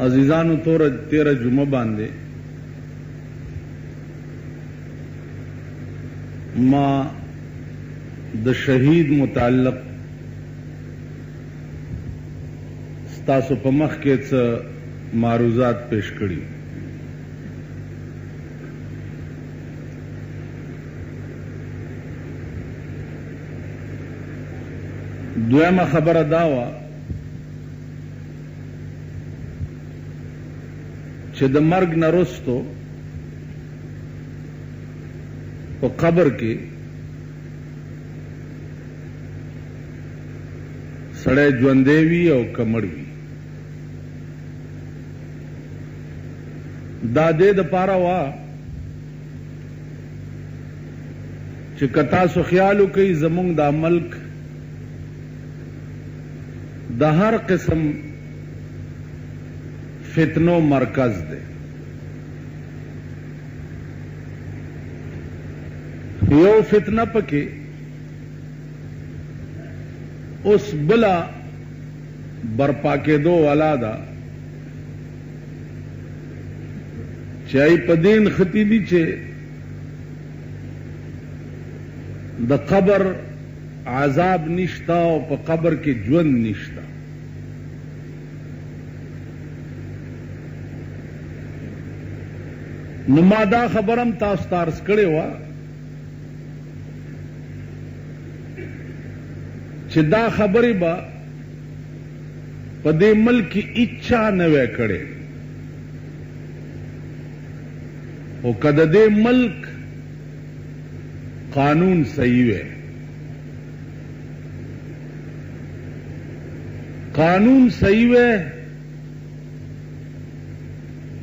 عزیزانو تیره جمعه باندې ما د شهید متعلق ستاسو په مخ کې څه معروضات پیش کړي. دویمه خبره دا وه چې د مرګ نه وروستو په قبر کې سړی ژوندی وي او که مړ وي. دا دې دپاره وه چې که تاسو خیال وکئ زموږ دا ملک د هر قسم فتنو مرکز دے. یو فتنه پکې اوس بلا برپا کېدو والا ده چې ای په دین ختی دي چې د قبر عذاب نشتا او په قبر کې ژوند نشتا. نو ما دا خبرم تاسو ته عرض کړې وه چې دا خبرې به په دې ملک کې هیچا نه وی کړې، خو که د دې ملک قانون صحیح وی، قانون صحیح وی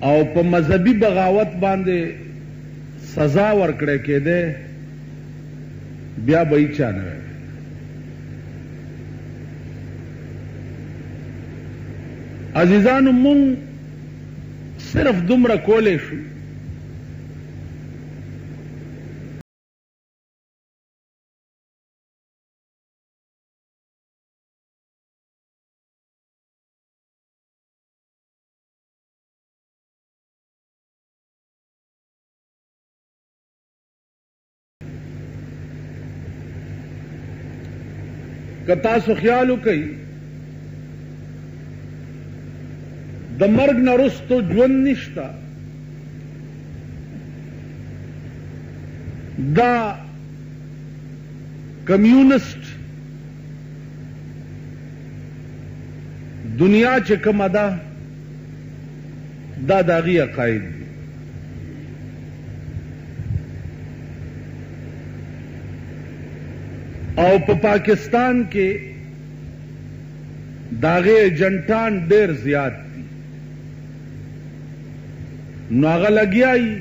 او په مذهبي بغاوت باندې سزا ورکړی کېده، بیا به هیچا نه وی. عزیزانو مونږ صرف دومره کولی شو که تاسو خیال وکئ د مرګ نه وروستو ژوند نشته، دا کمیونسٹ دنیا چې کومه ده دا د هغې عقاید دي. او په پاکستان کې د هغې ایجنټان ډېر زیات دي. نو هغه لګیا یي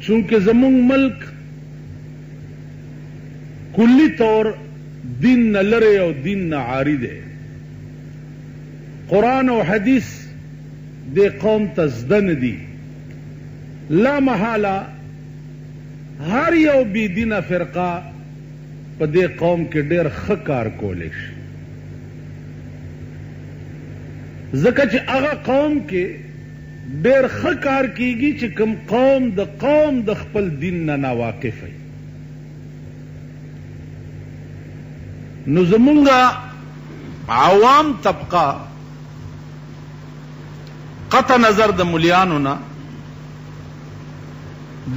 چونکې زموږ ملک کلی طور دین نه لرې او دین نه عاري دی. قرآن او حدیث دې قوم ته زده نه دي. لا محاله هر یو بې دینه فرقه په دې قوم کې ډېر ښه کار کولی شي، ځکه چې هغه قوم کې ډېر ښه کار کیږي چې کوم قوم د خپل دین نه ناواقف وي. نو زمونږ عوام طبقه قطع نظر د ملیانو نه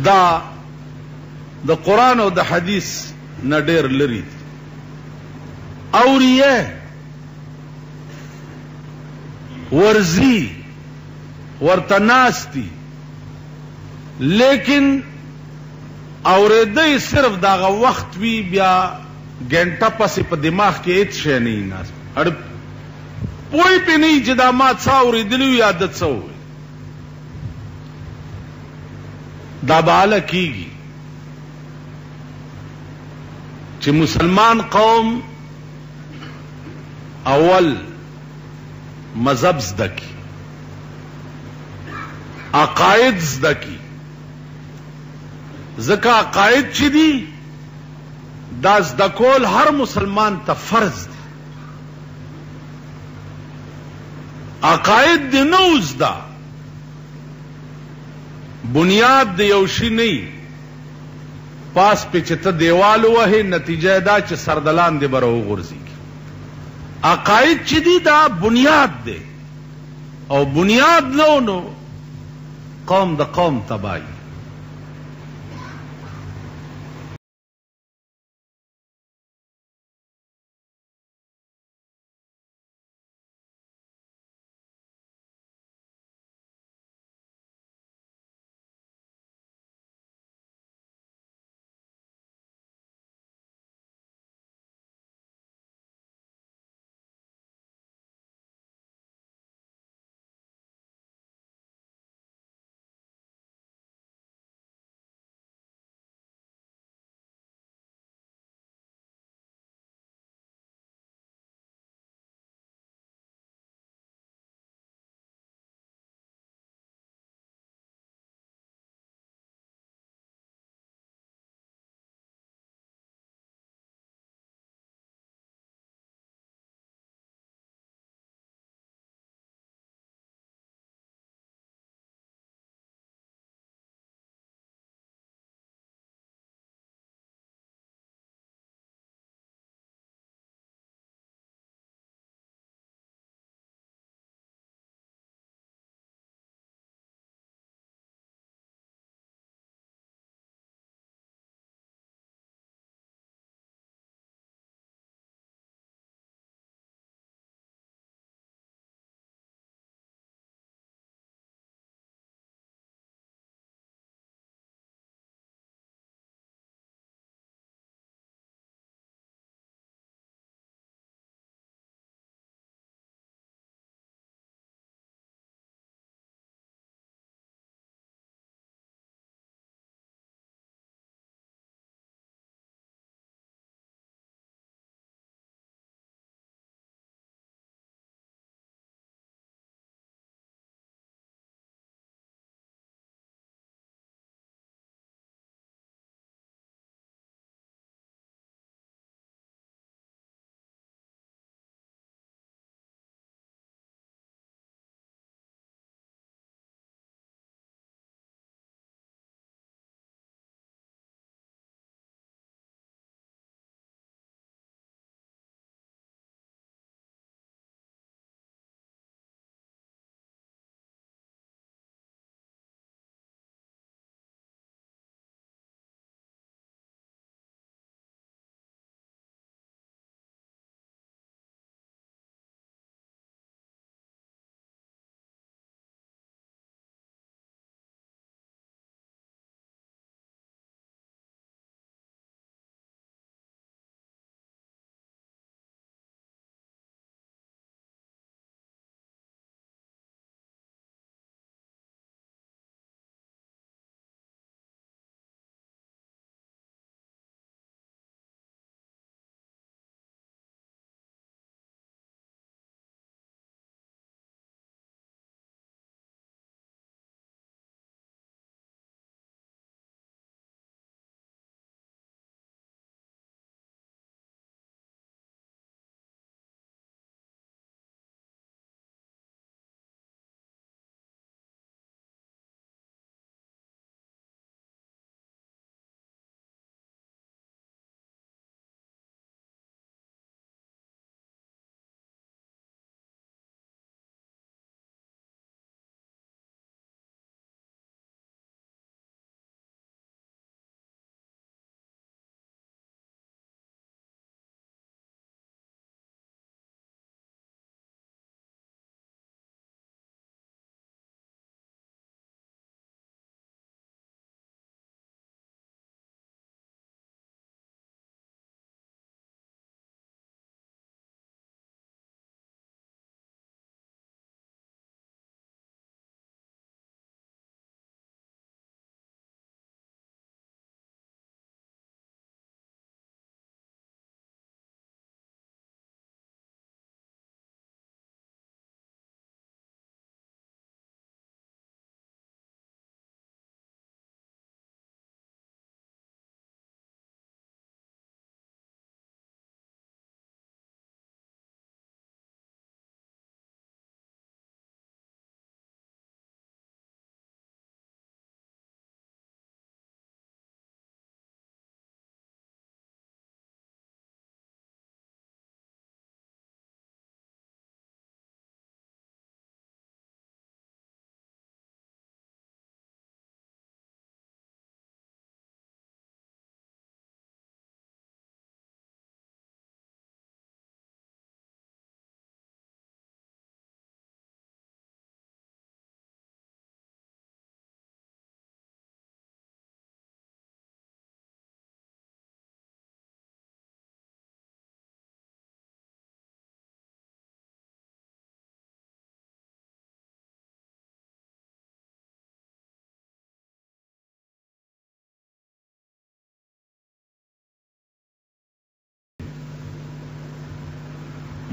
دا د قرآن او د حدیث نه ډېر لري دي. اوریه ورزی ورته ناستی، لیکن اورېدی صرف دغه وخت وي، بیا ګنټه پسې په دماغ کې هېڅ شی نه وي ناست، پوی پې نه وي چې دا ما څه اورېدلي وي یا ده څه وویل. دا به هله کېږي چې مسلمان قوم اول مذهب زده کړي، عقاید زده کړي، ځکه عقاید چې دي دا زده کول هر مسلمان ته فرض دی. عقاید دی نوز دا بنیاد دی یوشی نہیں پاس پہ چتا دیوال ہوا ہے نتیجہ دا چ سردلان دے برو غرزی کی عقاید چی دی دا بنیاد دے او بنیاد نو نو قوم دا قوم تباہی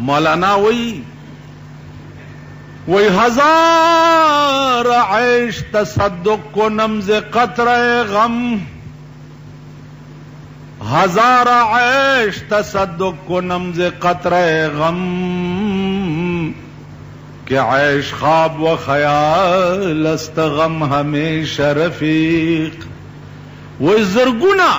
मौलाना वही हजार ऐश तसद्दुक को नम्ज कतरे गम, हजार ऐश तसद्दुक को नम्ज कतरे गम, कि ऐश ख्वाब व ख्याल अस्त गम हमेशा रफीक। वो ज़रगुना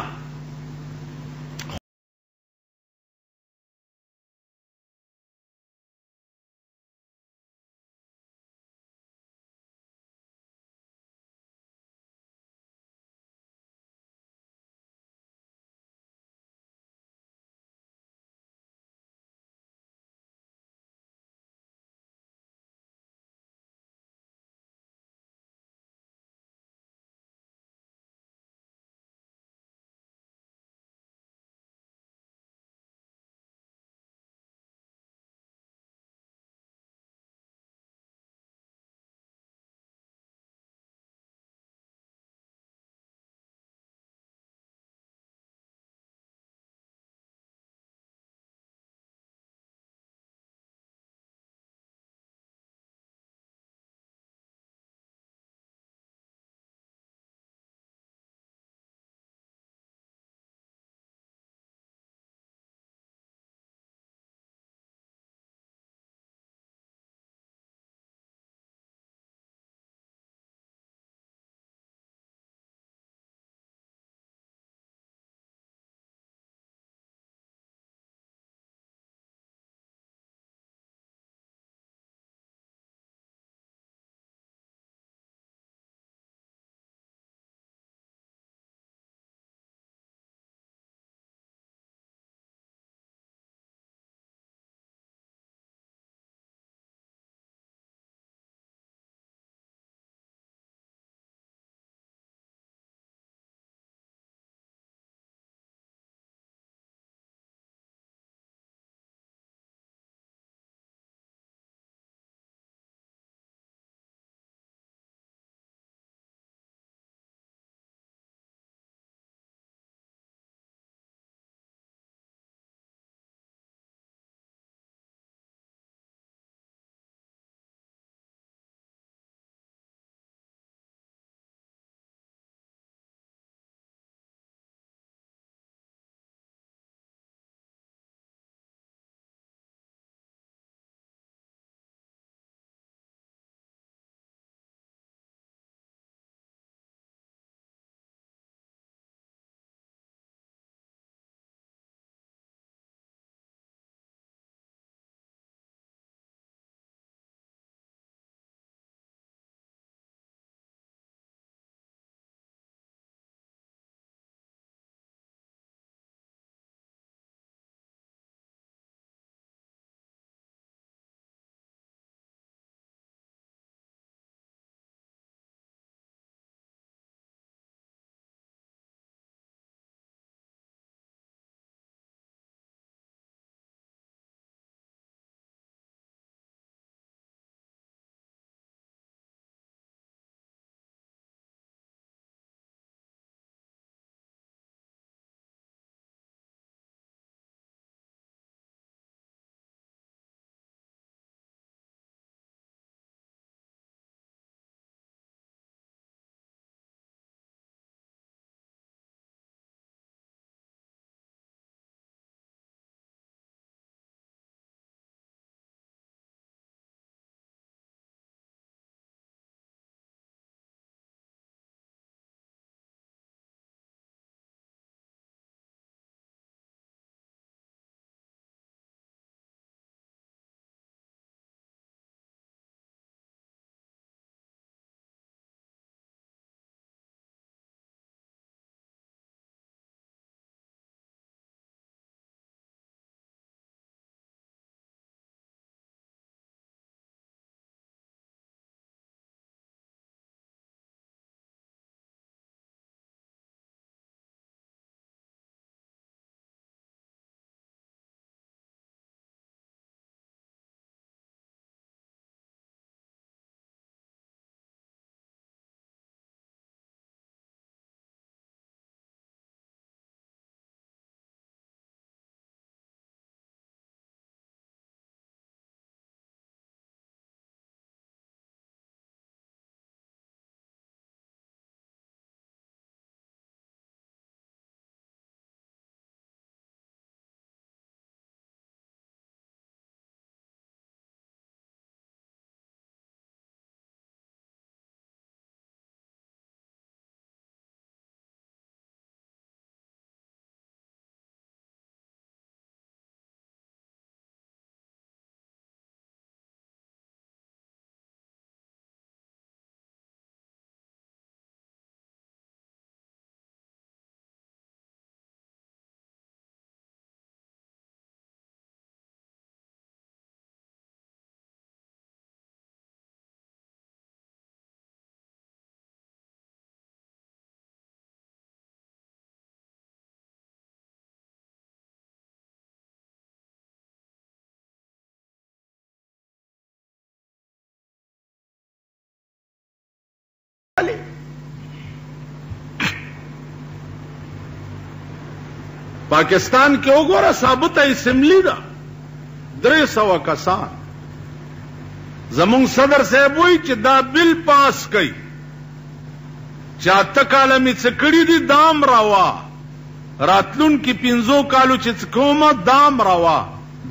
پاکستان کې وګوره ثابته اسمبلی ده 300 کسان. زمونږ صدر صاحب وایي چې دا بل پاس کړي چې 8 کاله مې څه کړي دي دام روا، راتلونکي 15 کالو چې څه کومه دام روا،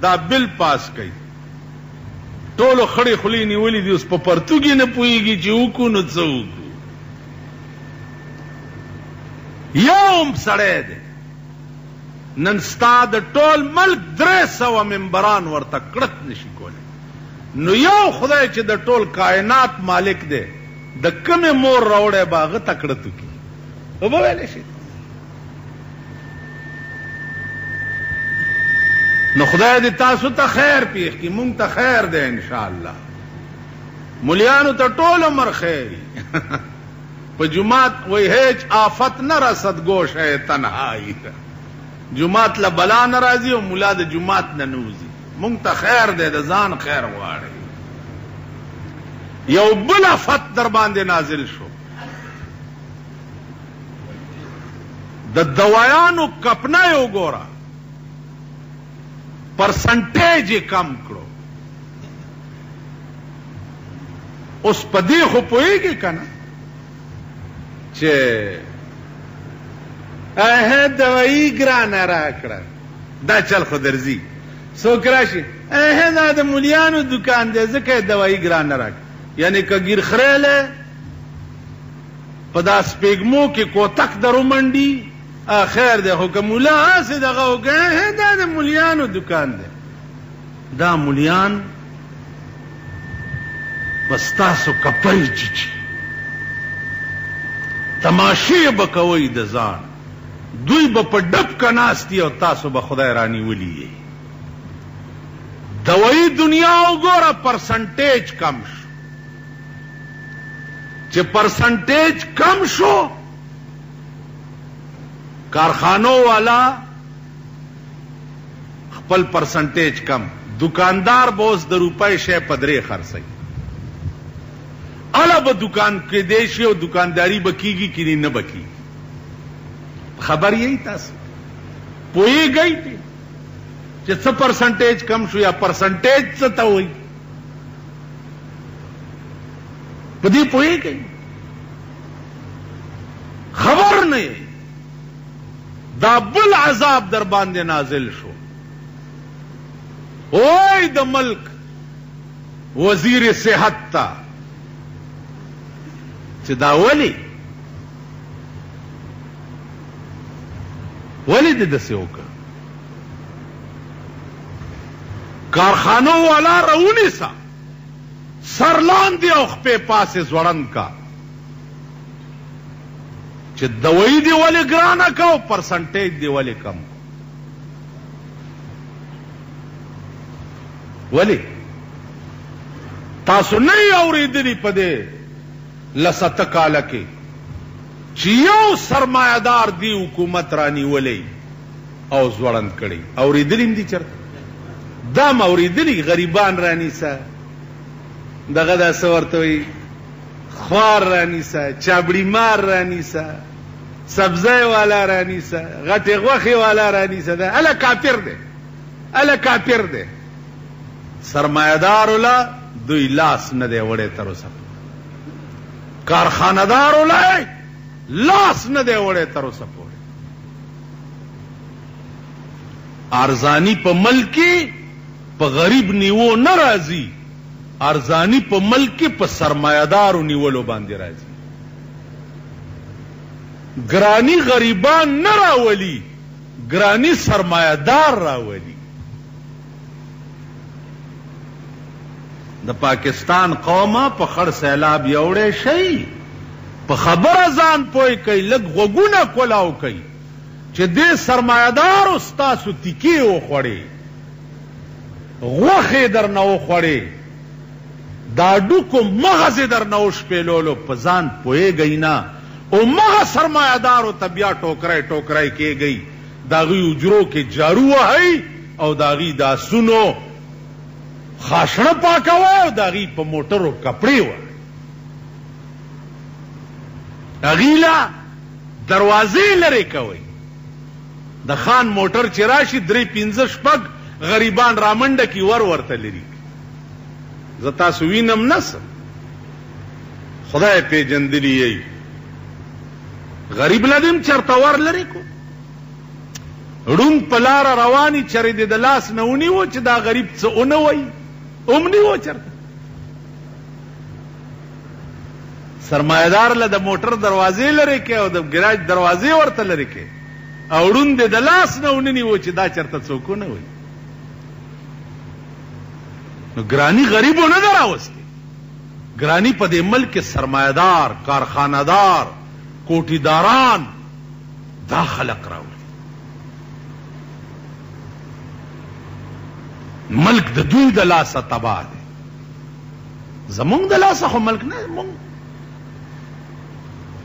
دا بل پاس کړي. ټولو خړې خولې نیولې دي، اوس په پرتګي نه پوهېږي چې وکړو نو څه وکړو. یو هم سړی دی نن ستا د ټول ملک 300 ممبران ورته کړک نشي کولی. نو یو خدای چې د ټول کائنات مالک دی د کمې مور راوړی به هغه ته کړتو کي وبه ویلی شي. نو خدای دې تاسو ته خیر پیښ کړي، مونږ ته خیر دی انشاءالله. ملیانو ته ټول عمر خیر په جماعت وی هیچ آفت نه رسد گوشه تنهایی. جماعت له بلا نه راځي او ملا د جماعت نه نوځي. مونږ ته خیر دی، د ځان خیر غواړي. یو بل آفت در باندې نازل شو، د دوایانو کپنه یې وګوره، پرسنټیج یې کم کړو. اوس په دې خو پوهېږي که نه چې دوایي ګرانه راکړه، دا چل خو درځي. څوک راشي دا د مولیانو دکان دی ځکه دوایي ګرانه راکړه، یعنی که ګیر خریلی په دا سپېږمو کې کوتک در ومنډي خیر دی، خو که مولا هسې دغه وکړی دا د مولیانو دکان دی. دا مولیان به ستاسو کپۍ چیچي، تماشې به کوئ د ځان، دوی به په ډب که ناست دي او تاسو به خدای رانیولي یې. دوایي دنیا وګوره پرسنټیج کم شو. چې پرسنټیج کم شو، کارخانو والا خپل پرسنټیج کم، دکاندار به اوس د روپۍ شی په 3 خرڅوي. اله به دکان کې دی شي او دکانداري به کېږي که نه به کېږي. خبر یې تاسو پوهېږئ چې څه پرسنټیج کم شو یا پرسنټیج څه ته وایي؟ په دې پوهېږئ؟ خبر نه یې. دا بل عذاب در باندې نازل شو. اوی د ملک وزیر صحت ته چې دا ولې دې داسې وکړه؟ کارخانو والا راونیسه، سر لاندې او خپې پاسې ځوړند کا چې دوایي دې ولې ګرانه کا او پرسنټیج دې ولې کم. ولې تاسو نه یې اورېدلي په دې 10 کاله کې چې یو سرمایهدار دی حکومت رانیولی او ځوړند کړی؟ اورېدلي هم دي چېرته؟ دا م اورېدلي غریبان رانیسه، دغه داسې ورته وایي خوار رانیسه، چابړي مار رانیسه، سبزی والا رانیسه، غټې غوښې والا رانیسه. دا اله کافر دی، اله کافر دی. سرمایهدارو له دوی لاس نه دی وړی تر اوسه، کارخانهدارو له لاس نه دی وړی تر اوسه پورې. ارزانی په ملک کې په غریب نیو نه راځي، ارزانی په ملک کې په سرمایهدارو نیولو باندې راځي. ګرانی غریبان نه راولي، ګرانی سرمایهدار راولي. د پاکستان قومه په خړ سیلاب یوړی شي، په خبره ځان پوی کوي، لږ غوږونه کولاو کوي چې دې سرمایهدارو ستاسو تیکې وخوړې، غوښې در نه وخوړې، دا ډوکو مغز در نه وشپېلولو، په ځان پوهېږئ نه. او مغه سرمایهدارو ته بیا ټوکری ټوکری کېږئ، د هغوی حجرو کې جارو وهئ او د هغوی د آسونو خاشنه پاکوئ او د هغوی په موټرو کپړې وهئ. هغوی له دروازې لرې کوئ د خان موټر چې راشي 3-5 شپږ غریبان رامنډه کی ورته لري. زه تاسو وینم نس خدای پیجندلی ای غریب لدیم چرته ور لري کو ړوند پلار رواني چرې د لاس نه ونیو چې دا غریب څه اونه وای اومنی و چرته سرمایدار له د موټر دروازې لري کې او د ګراج دروازې ورته لري کې او ړوند د لاس نه ونیو چې دا چرته څوک نه وای. نو ګرانی غریبونه نه راوستي ګرانی په دې ملک سرمایدار کارخانه‌دار کوټیداران دا خلق راوړي. ملک د دوی د لاسه تباه دی. زمونږ د لاسه خو ملک نه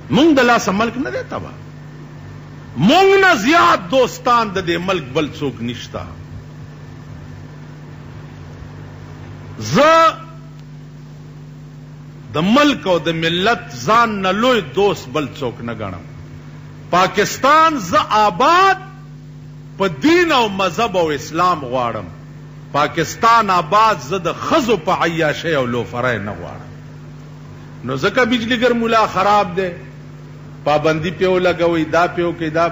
مونږ د لاسه ملک نه دی تباه. مونږ نه زیات دوستان د دې ملک بل څوک نشته. زه د ملک او د ملت ځان نه لوی دوست بل څوک نه ګڼم. پاکستان زه آباد په دین او مذهب او اسلام غواړم. پاکستان آباد زه د ښځو په عیاشۍ او لوفرۍ نه غواړم. نو ځکه بجلیګر مولا خراب دی پابندي پې ولګوئ دا پې وکئ دا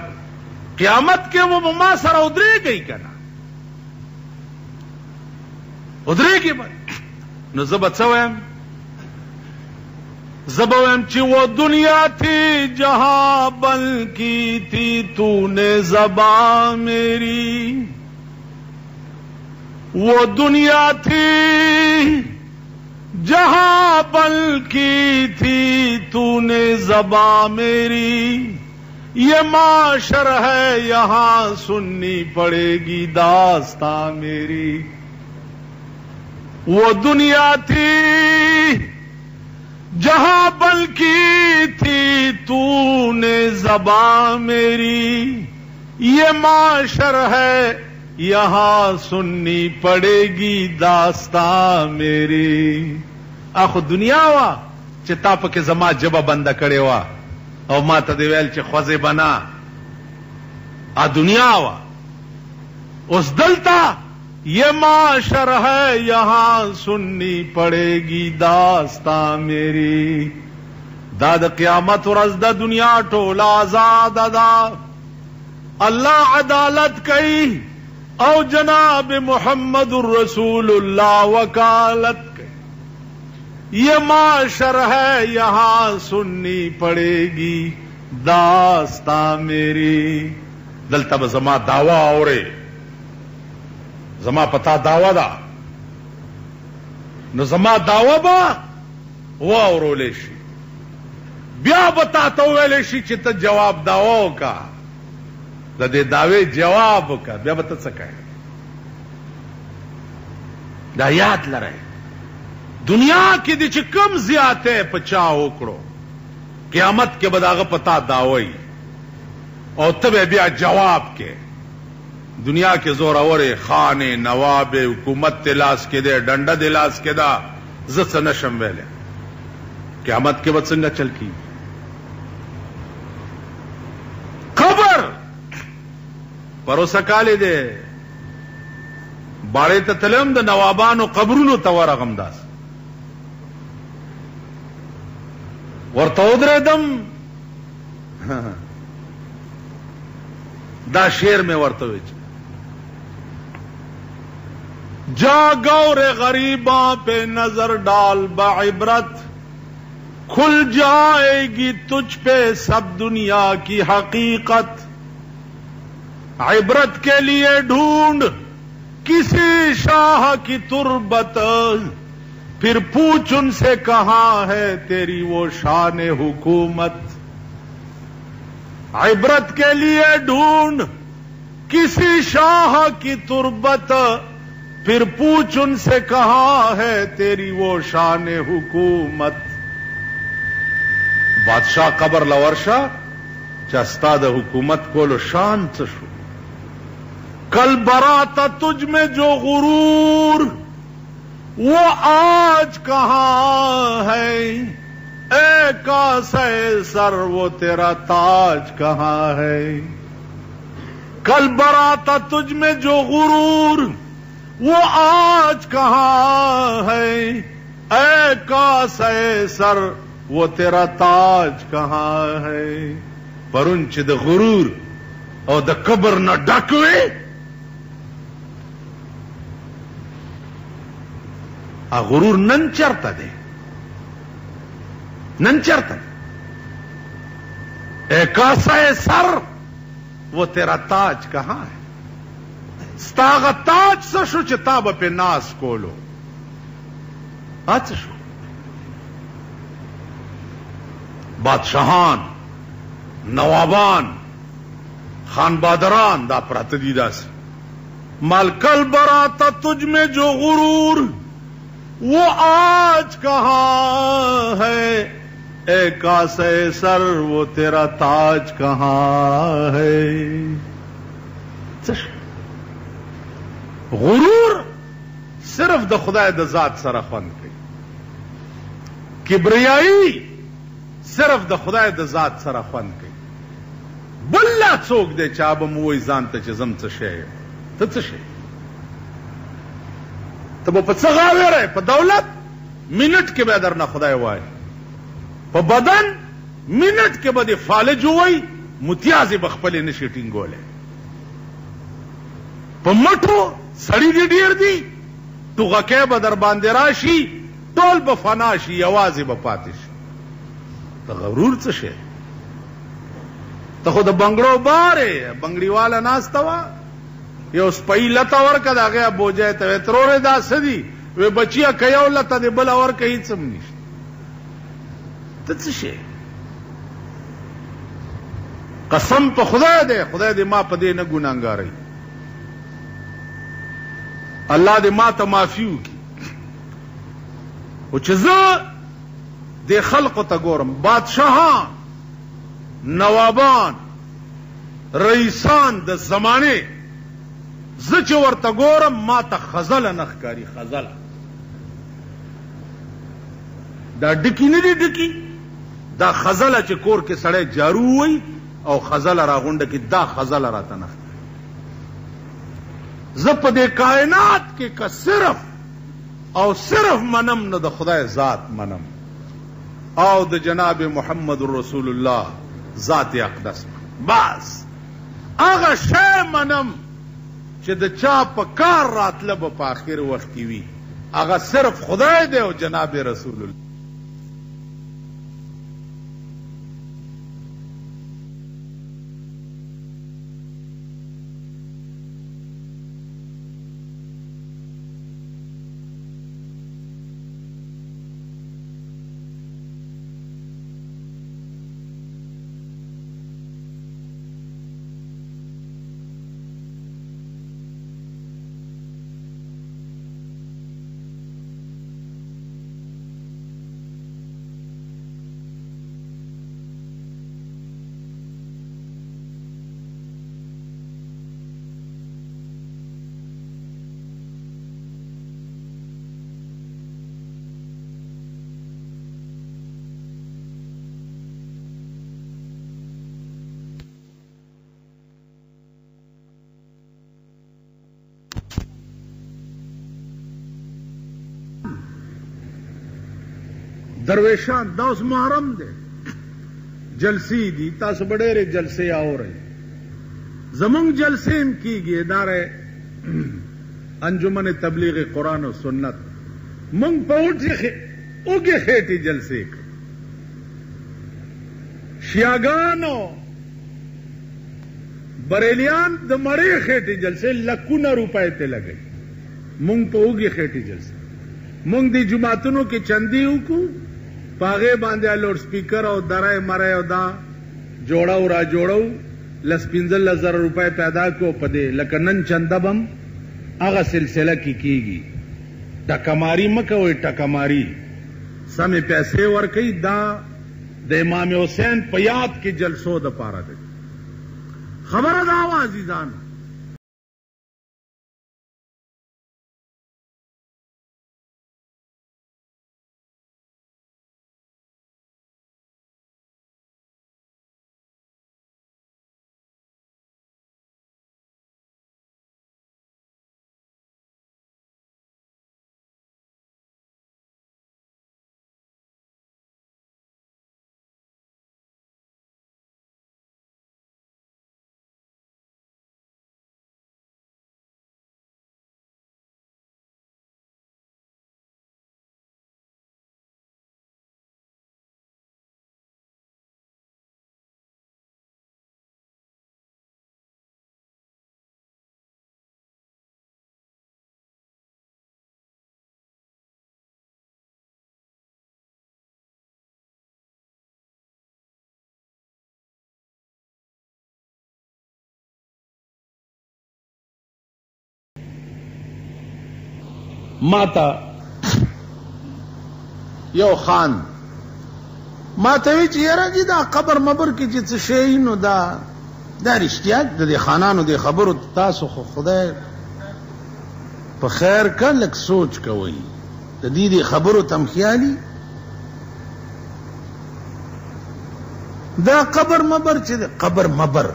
قیامت کې و ما سره ودرېږئ که نه ودرېږي به نو زه به څه وایم زه به وایم چې وہ دنیا تھی جہاں بل کی تھی تو نے زبان میری وہ دنیا تھی جہاں بل کی تھی تو نے زبان میری یہ معاشر ہے یہاں سننی پڑے گی داستان میری وہ دنیا تھی جہاں بل کی تھی تو نے زبان میری یہ معاشر ہے یہاں سننی پڑے گی داستان میری. اخو دنیا وا چې تا پکې زما جبه بنده کړې وا او ما ته دی ویل چې خوځې بنا ا دنیا وا اوس دلته یہ معاشر ہے یہاں سننی پڑے گی داستان میری. دا د قیامت ورځ د دنیا ټول آزاد دا الله عدالت کوي او جناب محمد رسول اللہ وکالت کوي. یہ معاشر ہے یہاں سننی پڑے گی داستان میری. دلته به زما دعوا اوري زما پتا دعوا دا نو زما دعوا با واورول شي بیا به تا ته ویل شي چې ته جواب دعوا وکا د دې دعوی جواب وکا بیا به ته څه کوې. دا یاد لرئ دنیا کې دې چې کم زیاته په چا وکړو قیامت کې به د هغه پتا دعوی او ته بیا جواب کې. دنیا کے زورور خانے نواب حکومت تلاش کے دے ڈنڈا دلاس کے دا زت نشم ویلے قیامت کے بعد سنگا چل کی خبر پروسہ کالے دے باڑے تلم د نوابانو قبرونو تورا غمداس ورته ودرېدم دا شعر میں ورته وچ جا گور غریباں پہ نظر ڈال بعبرت کھل جائے گی تجھ پہ سب دنیا کی حقیقت. عبرت کے لیے ڈھونڈ کسی شاہ کی تربت پھر پوچھ ان سے کہاں ہے تیری وہ شان حکومت. عبرت کے لیے ڈھونڈ کسی شاہ کی تربت پھر پوچھ ان سے کہاں ہے تیری وہ شان حکومت. بادشاہ قبر لورشا چستا د حکومت کولو شان څه شو. کل براتا تجھ میں جو غرور وہ آج کہاں ہے اے کاسے سر وہ تیرا تاج کہاں ہے. कल बरा था तुझ में जो गुरूर वो आज कहां है, ऐ कासे सर वो तेरा ताज कहां है। परुंच द गुरूर और द कब्र न डकवे आ गुरूर नन चरतदे नन चरतदे। ए कासे सर वो तेरा ताज कहां है। स्ताग ताज सशु चिताब पे नास कोलो शो बादशाहान नवाबान खान बादरान दा प्रातदीदा से माल कल बराता तुझ में जो गुरूर वो आज कहां है, ए कासे सर वो तेरा ताज कहां है। गुरूर सिर्फ द खुदा द जात सरा ख्वंद कई, किब्रियाई सिर्फ द खुदा द जात सरा ख्वंद कई। बल्ला चोक दे चाब मुई जानते चजम चशे तो चशे तब पगावे रहे प दौलत मिनट के बेदर ना खुदा वाय प बदन मिनट के बदे फालज हुई मुतियाजी बखपले निशीटिंग गोले प मठो सड़ी दी डेर दी तू गके बदर बांधे राशि टोल बफनाशी आवाज बपातिश तो गरूर चशे तो खुद बंगड़ो बारे बंगड़ी वाला नास्तवा ये उस पई लता वर का दा गया बोझे तवे त्रोरे दा सदी वे बचिया कयो लता दे बला वर कहीं समनी तत्से कसम तो खुदा दे मां पदे न गुनाहगारी अल्लाह दे मां त माफियू की उचज दे खल्क त गोरम बादशाहान नवाबान रईसान द जमाने जच वर्ता गोरम माता खजल नखकारी खजल दा डिकी नहीं डिकी दा खजल च कोर के सड़े जारू हुई और खजल रागुंड की दा खजल राता नख जप दे कायनात के का सिर्फ और सिर्फ मनम न द खुदा जात मनम और द जनाब मोहम्मद रसूलुल्लाह जात अकदस बस आगा शे मनम च द चा पकार रातलब पाखिर वक्त की वी आगा सिर्फ खुदा दे और जनाब रसूलुल्लाह। दरवेशान दस मुहर्रम दे जलसी दी तस बड़ेरे जलसे आओ रहे जमंग जलसे की गे दारे अंजुमन तबलीग कुरान और सुन्नत मंग पहुंच उगे खेटी जलसे शियागानो बरेलियान द मरे खेटी जलसे लखुना रुपए ते लगे मुंग तो उगे खेटी जलसे मुंग दी जुमातुनों की चंदी को पागे बांधे लाउड स्पीकर और दराए मराए और दा जोड़ाऊ रा जोड़ाऊ लसपिंजल हजार रुपए पैदा को पदे लकनन चंदबम आगा सिलसिला की टकमारी मको टकमारी समय पैसे वर कई दा द इमाम हुसैन पयात के जलसो द पारा दे खबर दावा अजीजान ماتا یو خان ما ته وی چې یاره جی دا قبر مبر کې چې څه شی نو دا رښتیا د خانانو د خبرو تاسو خو خدای په خیر کړ لږ سوچ کوئ د دې خبرو تم خیالي دا قبر مبر چې قبر مبر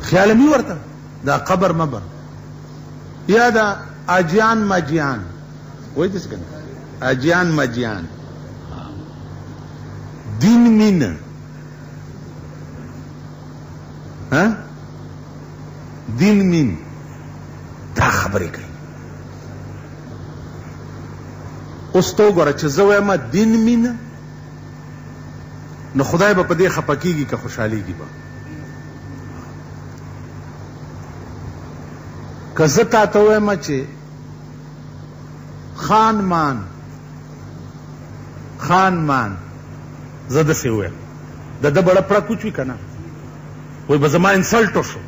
خیال می ورته دا قبر مبر یا دا اجیان مجیان وای دې څنګه اجیان مجیان دین مين ها دین مين دا خبرې کوي اوس تو ګوره چې زه وایم دین مين نو خدای به په دې خفه کېږي که خوشحالېږي به که زه تا ته وایم چې خان مان زه داسې ووایم د ده بړه پړه کوچ وي که نه وایي به زما انسلټ وشو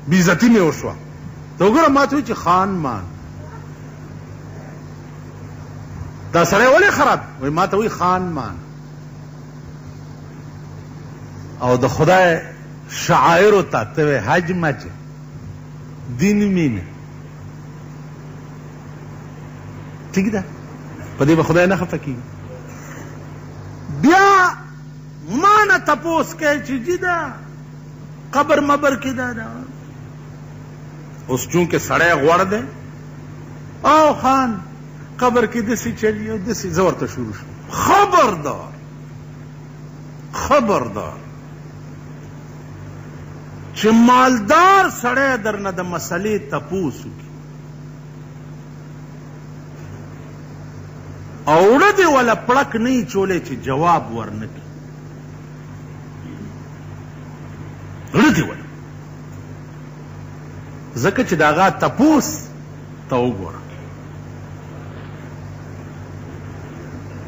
بېعزتي مې وشوه ته وګوره ما ته وایي چې خان مان دا سړی ولې خراب وایي ما ته وایي خان مان او د خدای شعایرو ته ته وایي حج مج دین مینه ٹھیک ده په دې به خدای نه خفه کېږي بیا ما نه تپوس کوي چې جی دا قبر مبر کې دا اوس چونکې سړی غوړ دی او خان قبر کې داسې چلی او داسې زه ورته شروع شم خبردار چې مالدار سړی درنه د مسلې تپوس وکړي او وړه دې ولا پړک نه چولې چې جواب ورنه کړي وړه دې ولا ځکه چې د هغه تپوس ته وګوره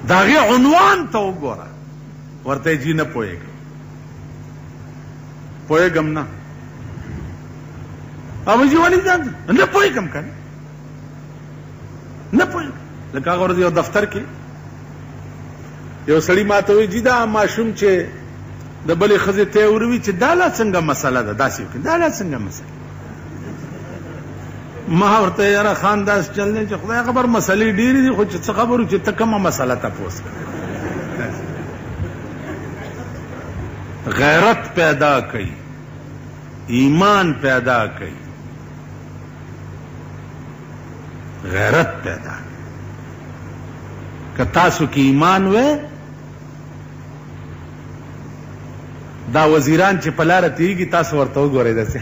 د هغې عنوان ته وګوره ورته جي نه پوهېږم نه او جي ولې نه پوهېږم که نه پوهېږم لکه هغه ورځ یو دفتر کې یو سړي ما ته وایي جي دا ماشوم چې د بلې ښځې ته یې وروي چې دا لا څنګه مسله ده داسې وکړي دا لا څنګه مسله ما ورته یاره خان داسې چل دی چې خدای خبر مسلې ډېرې دي خو چې څه خبرو چې ته کومه مسله تپوس کړې غیرت پیدا کوي ایمان پیدا کوي غیرت پیدا کوي که تاسو کې ایمان وې دا وزیران چې په لاره تېرېږي تاسو ورته وګورئ داسې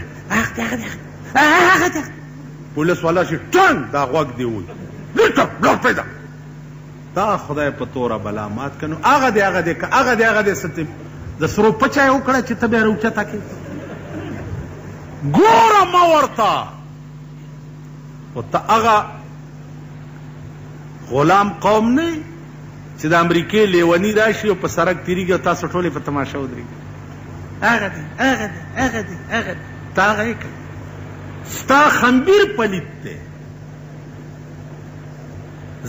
پولیس والا چې ټنګ دا غوږ دې ووي لږ پیدا دا خدای په توره بلا مات که نو هغه دی ستې د سرو پچه یې وکړه چې ته بیا راوچته کړې ګوره مه ورته خو ته هغه غلام قوم نه چې د امریکې لیونی راشي او په سړک تېرېږي او تاسو ټولې په تماشه ودرېږي هغه دی ته هغه یې کوې ستا خنبیر پلیت دی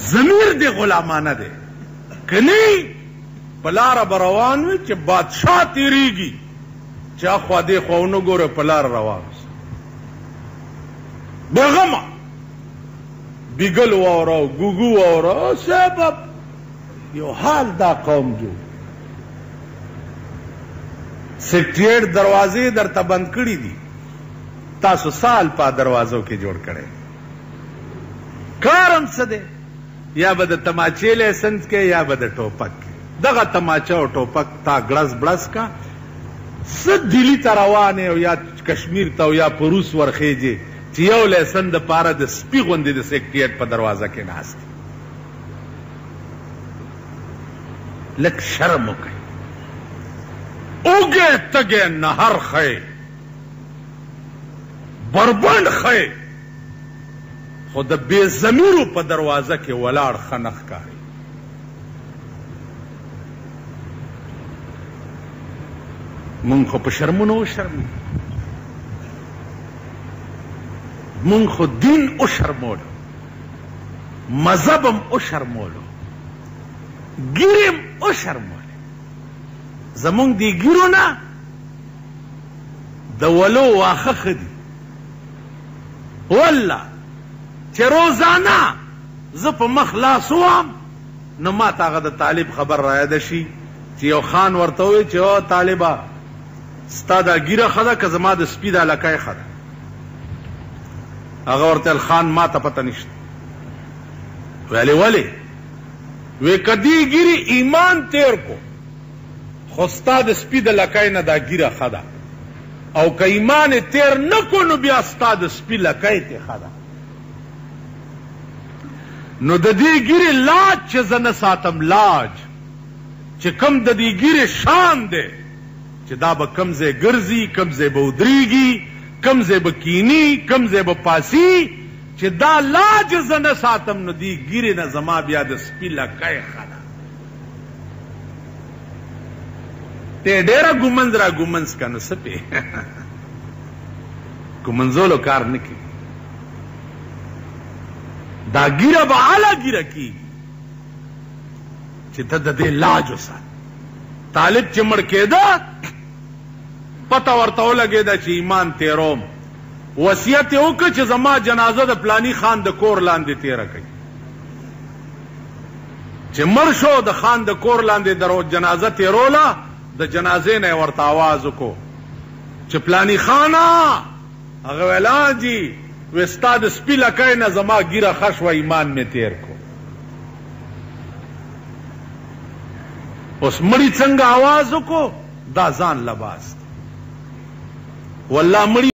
ضمیر دی غلامانه دی که نه په لاره به روان وي چې بادشاه تېرېږي چې اخوا دې خوا ونه ګوره په لاره روان اوسه بېغمه بیگل واورا و گوگو واورا سبب یو حال دا قوم جو سیکریټ دروازې درته بند کړي دي تاسو سال په دروازو کې جوړ کړی کارم څه دی یا به د تماچې لایسنس کې یا به د ټوپک دغه تماچه او ټوپک تا ګړز بړز کا څه دلی ته روان او یا کشمیر ته او یا په روس ورخیږي چې یو لیسن د پاره د سپي غوندې د سیکریټ په دروازه کې ناست دی لږ شرم وکړئ اوږې تږې نهر ښی بربنډ ښی خو د بې ضمیرو په دروازه کې ولاړ ښه نه ښکاري مونږ خو په شرمونو وشرمو مونږ خو دین وشرمولو، مذهب هم وشرمولو، ګیرې هم وشرمولې. زمونږ دې ګیرو نه د ولو واښه ښه دي. والله چې روزانه زه په مخ لاس ووهم نو ما ته هغه د طالب خبر رایاده شي چې یو خان ورته ووایي چې او طالبه ستا دا ګیره ښه ده که زما د سپي دا لکۍ ښه ده؟ هغه ورته خان ما ته پته نشته. ویلې ولې؟ وی که دې ګیرې ایمان تیر کو خو ستا د سپي د لکۍ نه دا ګیره ښه ده، او که ایمان تیر نه کو نو بیا ستا د سپي لکۍ ته ښه ده. نو د دې ګیرې لاج چې زه نه ساتم، لاج چې کم د دې ګیرې شان دی چې دا به کم ځای ګرځي، کم ځای به ودرېږي، کم ځای به کینی، کم ځای به پاسي، چې دا لاج زه نه ساتم نو دې ګیرې نه زما بیا د سپي لکۍ ښه ده. ته ډېره ګومنځ را ګومنځ که نو څه پې ګومنځولو کار نه کوي. دا ګیره به اعلی ګیره کېږي چې ته د دې لاج وسات. طالب چې مړ کېده پته ورته ولګېده چې ایمان تیروم، وصیت یې وکړه چې زما جنازه د پلاني خان د کور لاندې تیره کوي. چې مړ شو د خان د کور لاندې جنازه تیروله، د جنازې نه یې ورته آواز وکړو چې پلاني خانه. هغه ویل جی وی ستا د سپي لکۍ نه زما ګیره ښه شوه، ایمان مې تیر کو. اوس مړي څنګه آواز وکړو؟ دا ځان لباس والله مړي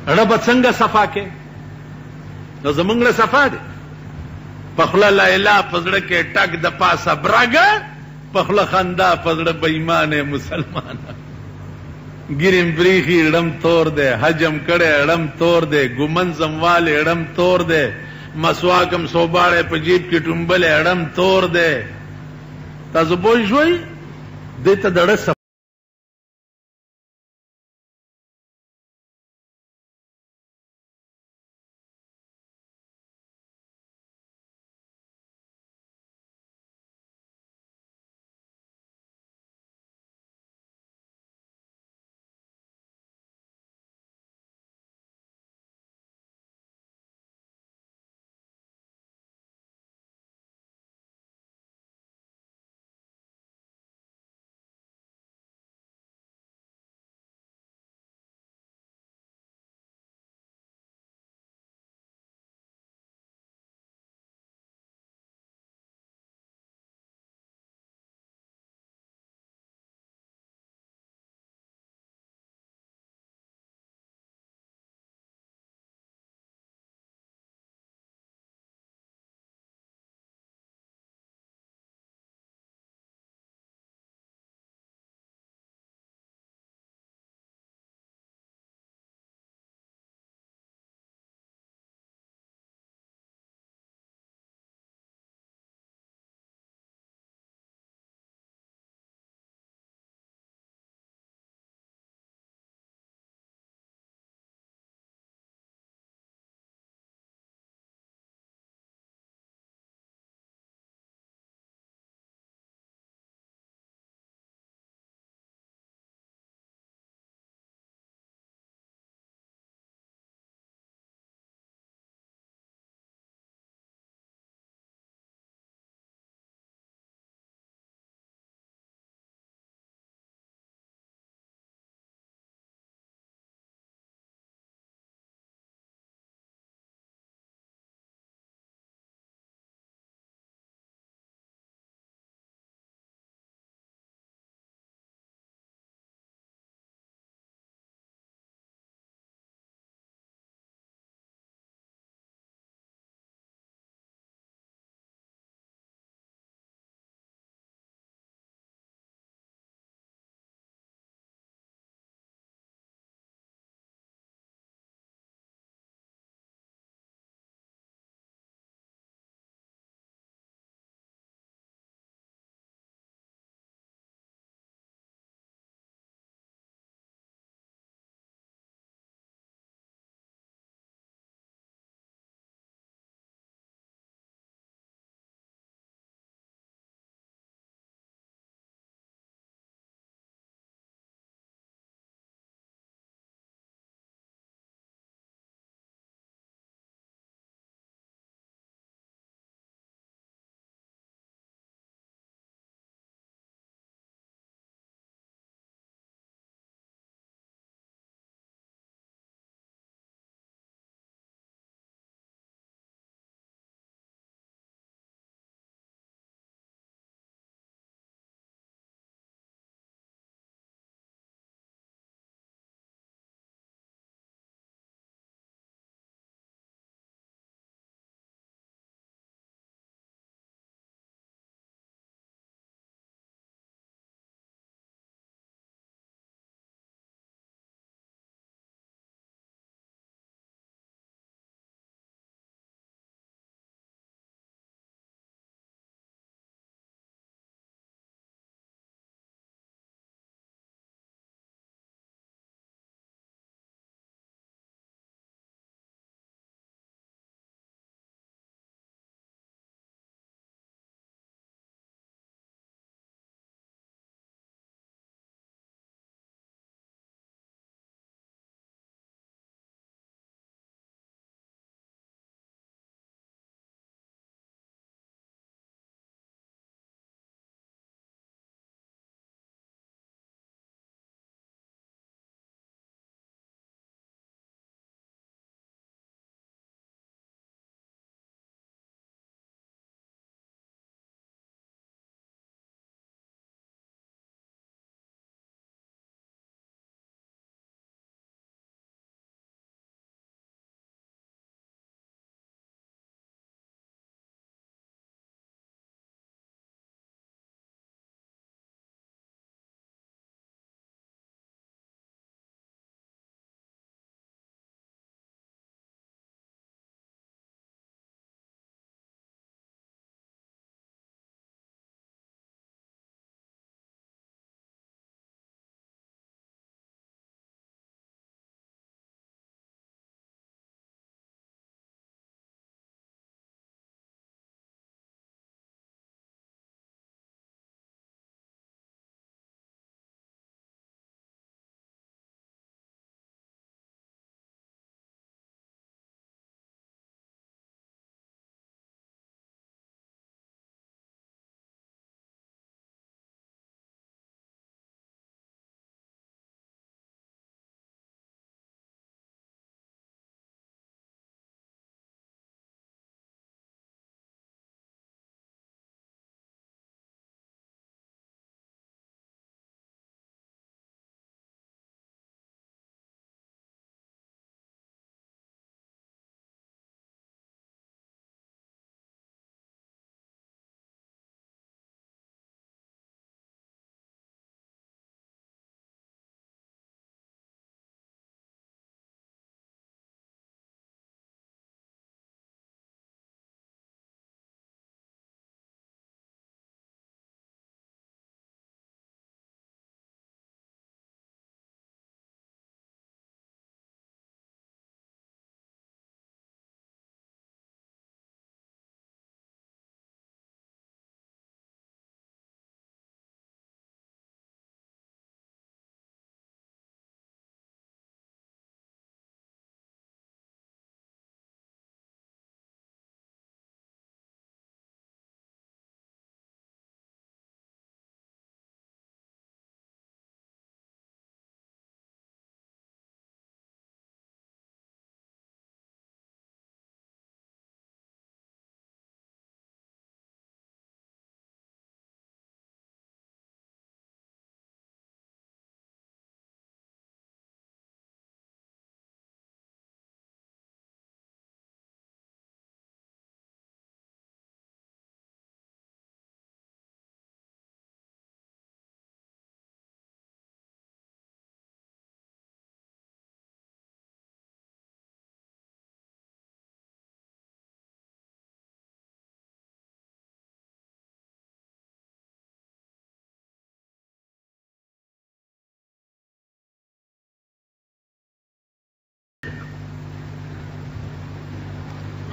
اړه به څنګه صفا کې؟ نو زمونږ له صفا دی. پخله لا اله پزړه کې ټک د پاسه برګه، پخله خندا پزړه بېمانه مسلمان. ګریم بریخي اړم تور دی، حجم کړه اړم تور دی، ګمن زموال اړم تور دی، مسواکم صوباړه په جیب کې ټومبل اړم تور دی. تاسو پوه شئ دې ته دړه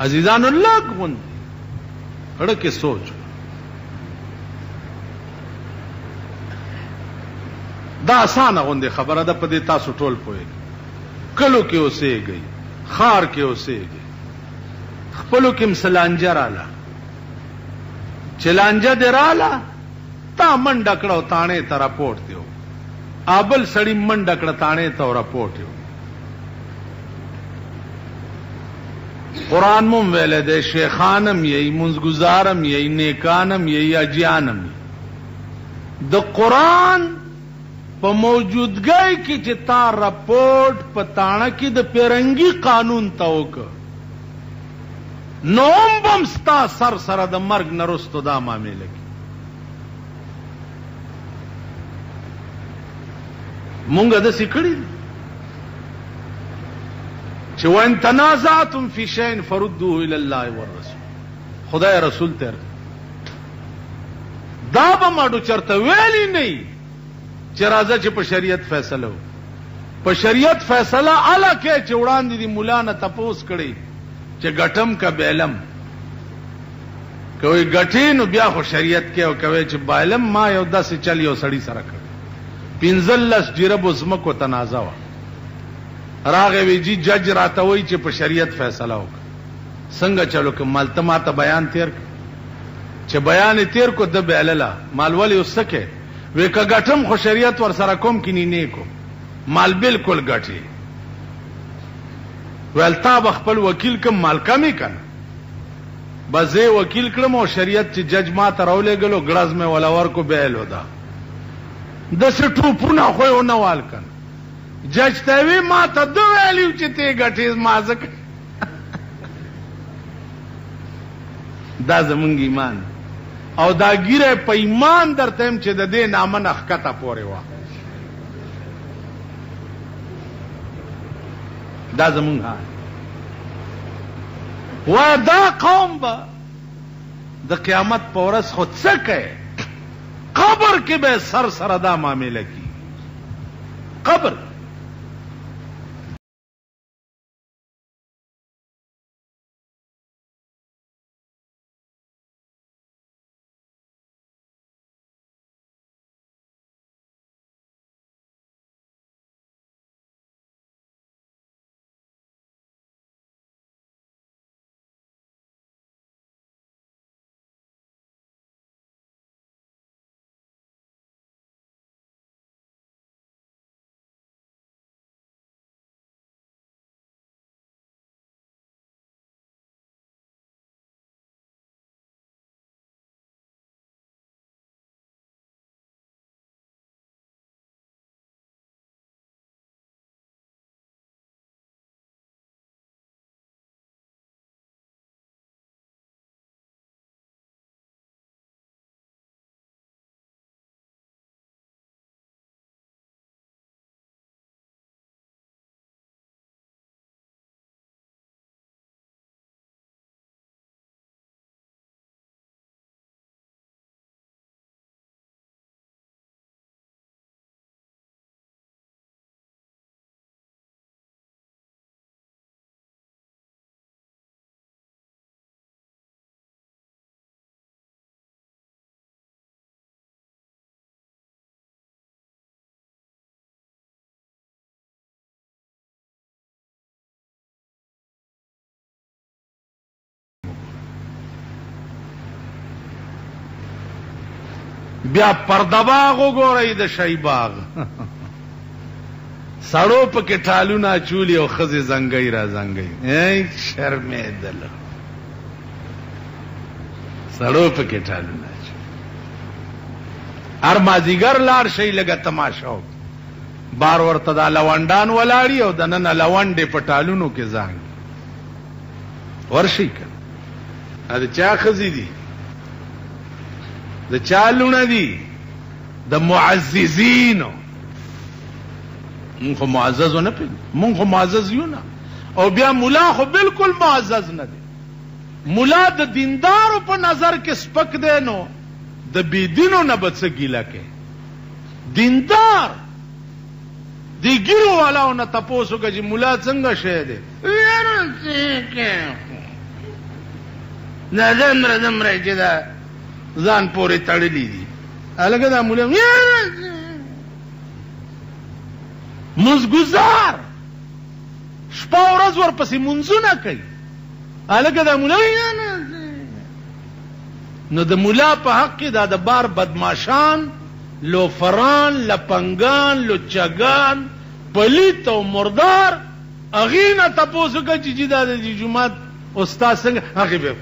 عزیزان الله غوند اړه کې سوچ دا اسانه غوندې خبره ده په دې تاسو ټول پوهیږئ کلو کې اوسېږئ خار کې اوسېږئ خپلو کې مسلانجه رااله چې لانجه دې رااله تا منډه کړه تاڼې ته راپورټ دیو ابل سړی منډه کړه تاڼې ته راپورټ دیو قرآن مم ویلے دے شیخانم یہی منزگزارم یہی نیکانم یہی اجیانم د قرآن په موجودګۍ کې چې تا رپورټ په تاڼه کې د پیرنګي قانون ته وکړه نوم بم ستا سر سره د مرګ نه رستو دا معامله کې مونږ داسې کړي چې وان تنازعتم فی شیء فردوه الی الله والرسول خدای رسول ته دا به ماډو چرته ویلی نه چې راځه چې په شریعت فیصله و په شریعت فیصله اله کې چې وړاندې دی مولا نه تپوس کړي چې غټم کا بیلم کوئی غټی نو بیا خو شریعت کې او کوي چې بیلم ما یو داسې چل یو سړی سره کړ 15 جرب زمکو تنازع وا راغه وی جی جج راته وای چې په شریعت فیصله وک څنګه چلو که مالتما ته بیان تیر چې بیان تیر کو د بیللا مال ولی وسکه وی که غټم خو شریعت ور سره کوم کینی نه کو مال بالکل غټي ولتا خپل وکیل کوم مال کمی کن بزه وکیل کړم او شریعت چې جج ما ته راولېګلو غړز مې ولا ور کو بیل ودا د سټوپونه خو نه وال کن جج ته وی ما ته دو ویلیو چې ته غټي مازک دا زمونږ ایمان او دا ګیره په ایمان درته هم چې د دې نامه نخکته پورې وا دا زمونږ و دا قوم به د قیامت په ورځ خو څه کوي قبر کې به سر سره دا معامله کی قبر بیا پردباغ وګورئ د شی باغ سړو په کې ټالونه چولی او خزې زنګي را زنګي ای شرمېدل سړو په کې ټالونه هر مازیګر لاړ شي لګه تماشا بار ورته دا لوندان ولاړی او د نن لوندې په ټالونو کې زنګ ورشي کړه دا چا خزې دي د چالونه دي د معززینو مونږ خو معزز نه پېږو مونږ خو معزز یو نه او بیا مولا خو بالکل معزز نه دی مولا د دیندارو په نظر کې سپک دی نو د بېدینو نه به څه ګیله کې دیندار دی ګیرو والاو نه تپوس وکړه چې مولا څنګه شی دی دا دمره چې دا ځان پورې تړلي دي هلکه دا مولا مزګزار شپه ورځ ورپسې منځونه کوي هلکه دا مولا نو د مولا په حق کې دا د بار بدماشان لوفران لپنګان لچګان پلیت او مردار هغې نه تپوس وکړه چې دا د جومات استاد څنګه هغې به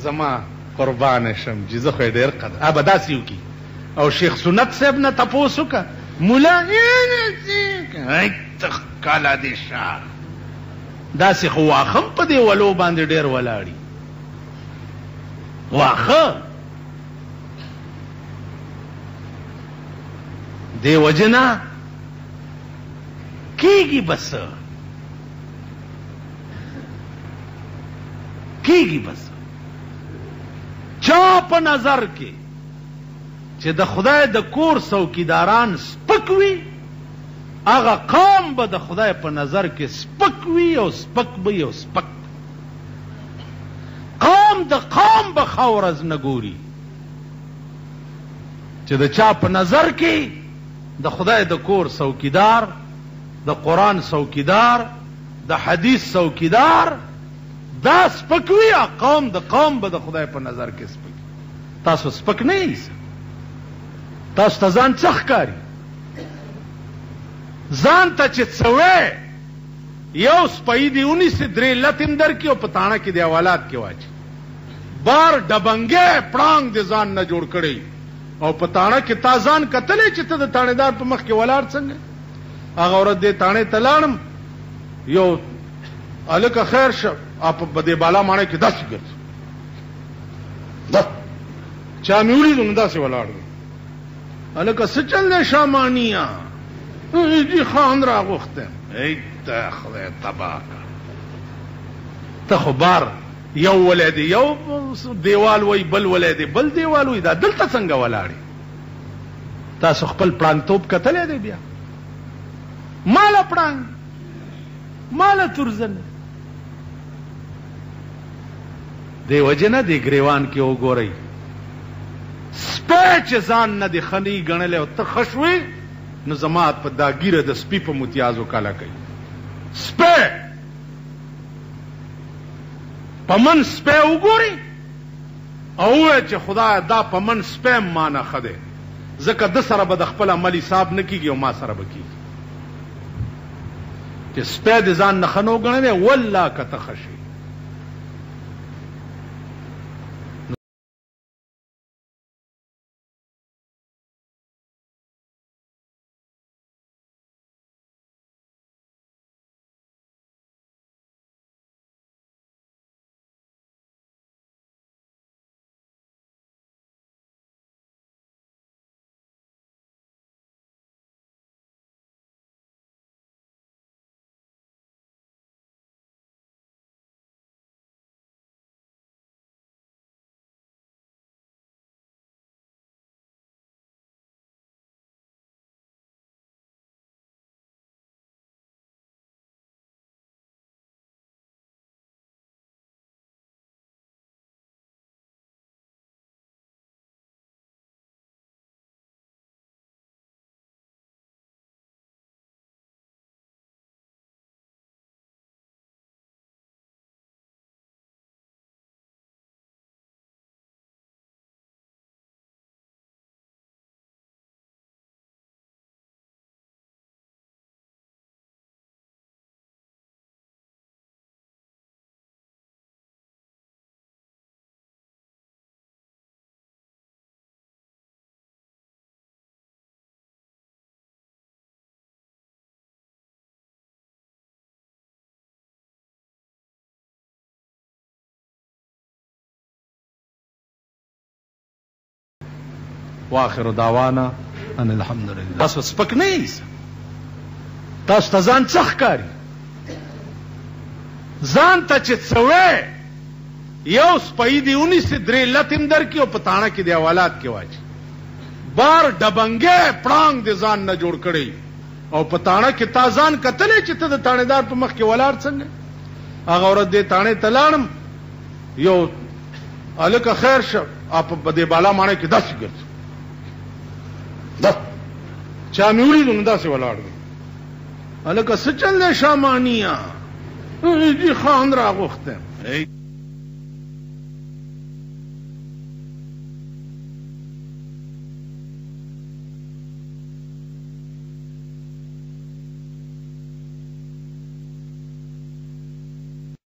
زما قربانه شم چې زه خو یې ډېر قدر به داسې وکړي او شیخ سنت صاحب نه تپوس وکړه مولا کالا دې شاه داسې خو واښه هم په دې ولو باندې ډېر ولاړي واښه دې وجه نه کېږي بس کېږي بس چا په نظر کې چې د خدای د کور څوکیداران سپک وي هغه قوم به د خدای په نظر کې سپک وي او سپک به یو سپک قوم د قوم به ښه ورځ نه ګوري چې د چا په نظر کې د خدای د کور څوکیدار د قرآن څوکیدار د حدیث څوکیدار دا سپک وي قوم د قوم به د خدای په نظر کې سپک تاسو سپک نه یې تاسو ته ځان څه ښکاري ځان ته چې څه وی یو سپی دې ونیسي درې لتم درکړي او په تاڼه کې د حوالات کې واچي بار ډبنګې پړانګ دې ځان نه جوړ کړی او په تاڼه کې تا ځان کتلی چې ته د تاڼېدار په مخ کې ولاړ څنګه هغه ورځ دې تاڼې ته لاړم یو هلکه خیر شه په دې بالا ماڼۍ کې داسې ګرځي چا مې ولیدو نو داسې ولاړ دی هلکه څه چل دی شامانیه جی خان راغوښتی ای ته خدای تباه کړه ته خو بار یو ولی دی یو دیوال وی بل ولی دی بل دیوال وی دا دلته څنګه ولاړې تاسو خپل پړانګتوب کتلی دی بیا ماله پړانګ ماله تورزن دی وجه نه دی ګریوان کې وګورئ سپی چې ځان نه دی خني ګڼلی او ته ښه شوې نو زما په دا ګیره د سپي په متیازو کاله کوي سپی په من سپی وګورئ او ووایه چې خدایه دا په من سپی مانه ښه دی ځکه ده سره به د خپل عمل حساب نه کېږي او ما سره به کېږي چې سپی د ځان نه ښه نه وګڼلی والله که ته ښه شي واخر دعوانا ان الحمدلله تاسو سپک نه یې تاسو ته ځان څه ښکاري ځان ته چې څه وی یو سپی دې ونیسي درې لتم درکړي او په تاڼه کې د حوالات کې واچي بار ډبنګې پړانګ دې ځان نه جوړ کړی او په تاڼه کې تا ځان کتلی چې ته د تاڼېدار په مخ کې ولاړ څنګه هغه ورځ دې تاڼې ته لاړم یو الکه خیر شه اپ په دې بالا مانه کې 10 ګرځ چا مې ولیدو نو داسې ولاړ دی الکه څه چل دی شامانیه دې خان راغوښته